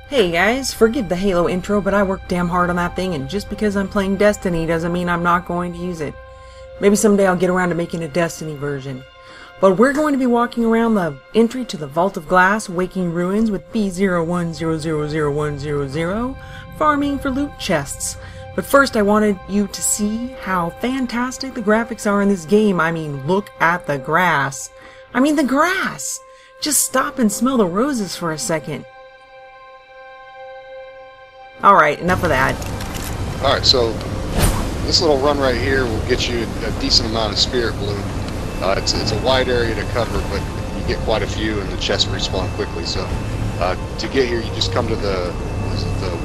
Hey guys, forgive the Halo intro, but I worked damn hard on that thing, and just because I'm playing Destiny doesn't mean I'm not going to use it. Maybe someday I'll get around to making a Destiny version. But we're going to be walking around the entry to the Vault of Glass, Waking Ruins with B01000100, farming for loot chests. But first I wanted you to see how fantastic the graphics are in this game. I mean, look at the grass. I mean, the grass! Just stop and smell the roses for a second. Alright, enough of that. Alright, so this little run right here will get you a decent amount of spirit bloom. It's a wide area to cover, but you get quite a few and the chests respawn quickly. So to get here, you just come to the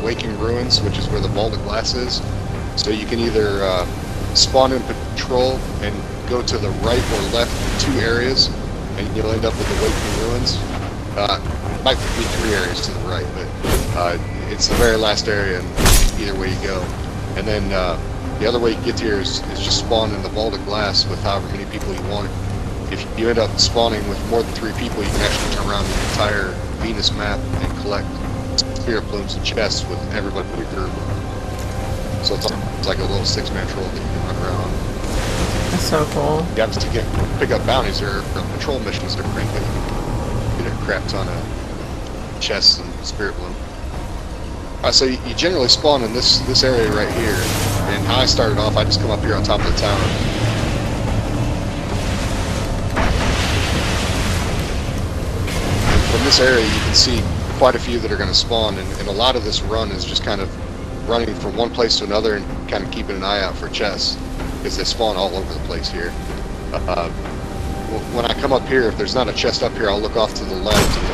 Waking Ruins, which is where the Vault of Glass is. So you can either spawn in patrol and go to the right or left 2 areas, and you'll end up with the Waking Ruins. Might be 3 areas to the right, but it's the very last area, and either way you go. And then the other way you get here is just spawn in the Vault of Glass with however many people you want. If you end up spawning with more than 3 people, you can actually turn around the entire Venus map and collect spirit blooms and chests with everybody in your group. So it's like a little 6-man troll that you can run around. That's so cool. You have to pick up bounties or patrol missions that are pretty good. You get a crap ton of chests and spirit bloom. Alright, so you generally spawn in this area right here, and how I started off, I just come up here on top of the tower. And from this area you can see quite a few that are going to spawn, and a lot of this run is just kind of running from one place to another and kind of keeping an eye out for chests, because they spawn all over the place here. When I come up here, if there's not a chest up here, I'll look off to the left, and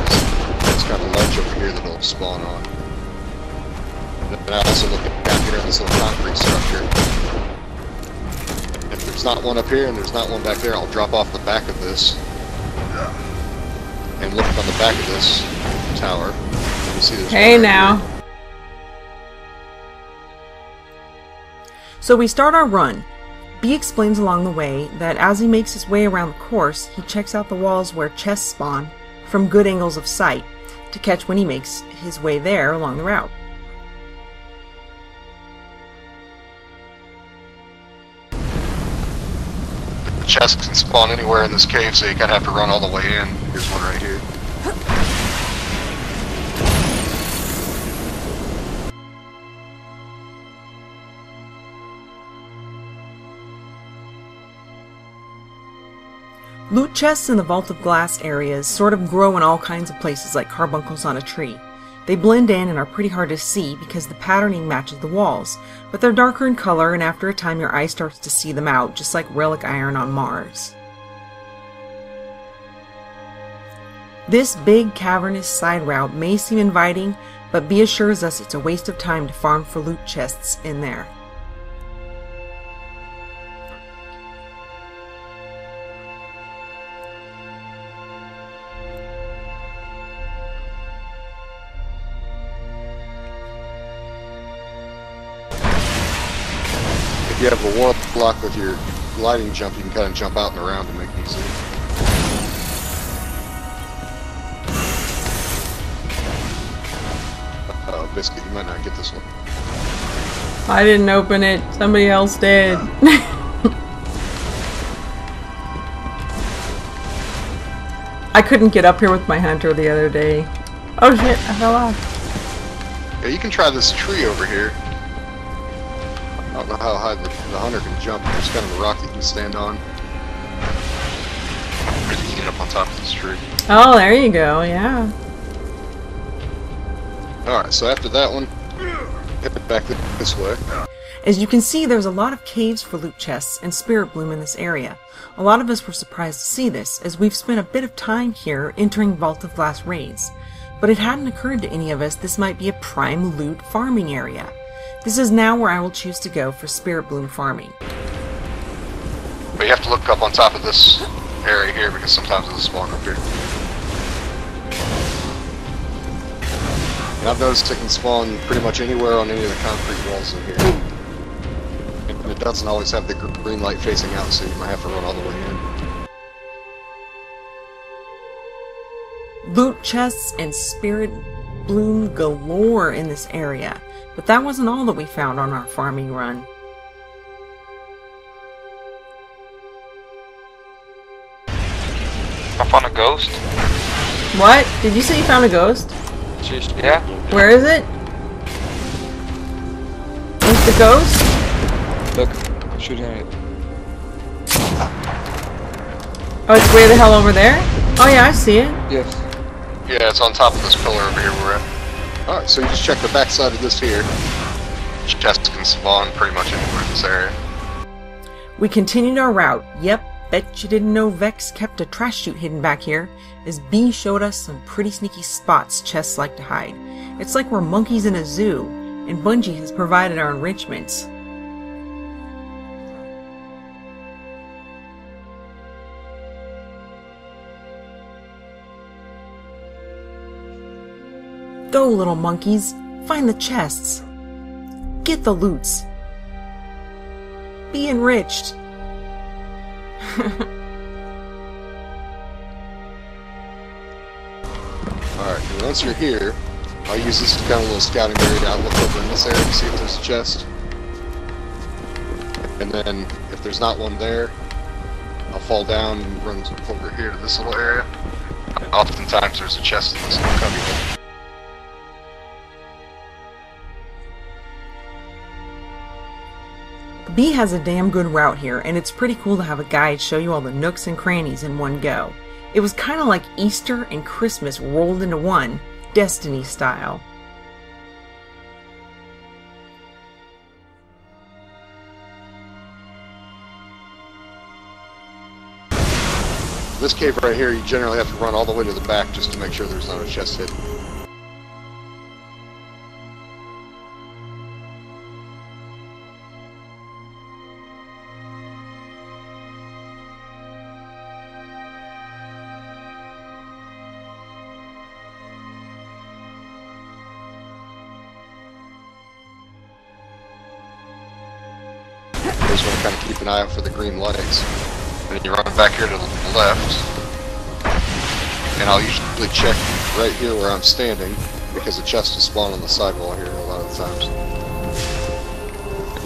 there's kind of a ledge over here that it'll spawn on. And I also look down here at this little concrete structure. If there's not one up here and there's not one back there, I'll drop off the back of this and look on the back of this tower. And you see this Hey right now. here. So we start our run. B explains along the way that as he makes his way around the course, he checks out the walls where chests spawn from good angles of sight to catch when he makes his way there along the route. Chests can spawn anywhere in this cave, so you kind of have to run all the way in. Here's one right here. Loot chests in the Vault of Glass areas sort of grow in all kinds of places like carbuncles on a tree. They blend in and are pretty hard to see because the patterning matches the walls, but they're darker in color, and after a time your eye starts to see them out, just like relic iron on Mars. This big cavernous side route may seem inviting, but B assures us it's a waste of time to farm for loot chests in there. If you have a warlock with your gliding jump, you can kind of jump out and around to make it easy. Uh-oh, Biscuit, you might not get this one. I didn't open it. Somebody else did. I couldn't get up here with my hunter the other day. Oh shit, I fell off. Yeah, you can try this tree over here. I don't know how high the hunter can jump. There's kind of a rock that you can stand on. Or you can get up on top of this tree. Oh, there you go, yeah. Alright, so after that one, hit it back this way. As you can see, there's a lot of caves for loot chests and spirit bloom in this area. A lot of us were surprised to see this, as we've spent a bit of time here entering Vault of Glass raids. But it hadn't occurred to any of us this might be a prime loot farming area. This is now where I will choose to go for spirit bloom farming. But you have to look up on top of this area here because sometimes it'll spawn up here. And I've noticed it can spawn pretty much anywhere on any of the concrete walls in here. And it doesn't always have the green light facing out, so you might have to run all the way in. Loot chests and spirit bloom galore in this area, but that wasn't all that we found on our farming run. I found a ghost. What? Did you say you found a ghost? Yeah. Where is it? Where's the ghost? Look, I'm shooting at it. Oh, it's way the hell over there? Oh yeah, I see it. Yes. Yeah, it's on top of this pillar over here we're at. Alright, so you just check the back side of this here. Chests can spawn pretty much anywhere in this area. We continued our route. Yep, bet you didn't know Vex kept a trash chute hidden back here, as B showed us some pretty sneaky spots chests like to hide. It's like we're monkeys in a zoo, and Bungie has provided our enrichments. Go, little monkeys, find the chests. Get the loots. Be enriched. Alright, and once you're here, I'll use this as kind of a little scouting area to look over in this area to see if there's a chest. And then, if there's not one there, I'll fall down and run over here to this little area. Oftentimes there's a chest in this little cubby hole. B has a damn good route here, and it's pretty cool to have a guide show you all the nooks and crannies in one go. It was kinda like Easter and Christmas rolled into one, Destiny style. This cave right here, you generally have to run all the way to the back just to make sure there's not a chest hidden. You just want to kind of keep an eye out for the green lights. And then you run back here to the left. And I'll usually check right here where I'm standing, because the chest will spawn on the sidewall here a lot of the times.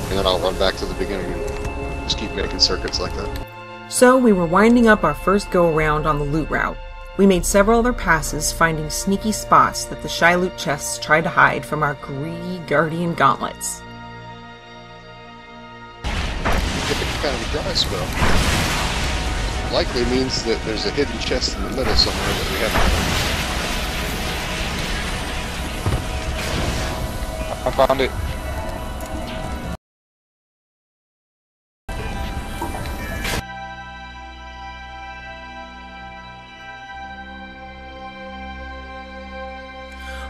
And then I'll run back to the beginning and just keep making circuits like that. So we were winding up our first go-around on the loot route. We made several other passes, finding sneaky spots that the shy loot chests tried to hide from our greedy guardian gauntlets. Kind of a dry spell. Likely means that there's a hidden chest in the middle somewhere that we haven't found. I found it.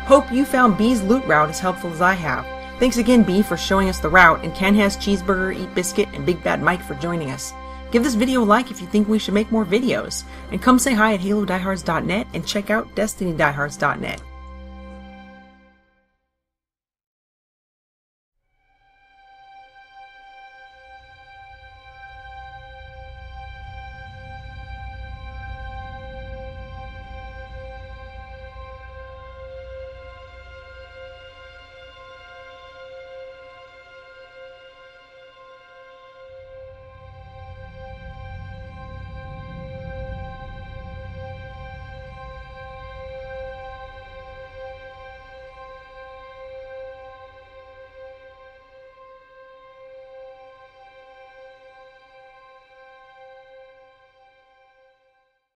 Hope you found B's loot route as helpful as I have. Thanks again, B, for showing us the route, and CanHazChzbrger, Eat Biscuit, and BigBadMike for joining us. Give this video a like if you think we should make more videos, and come say hi at HaloDiehards.net and check out DestinyDiehards.net.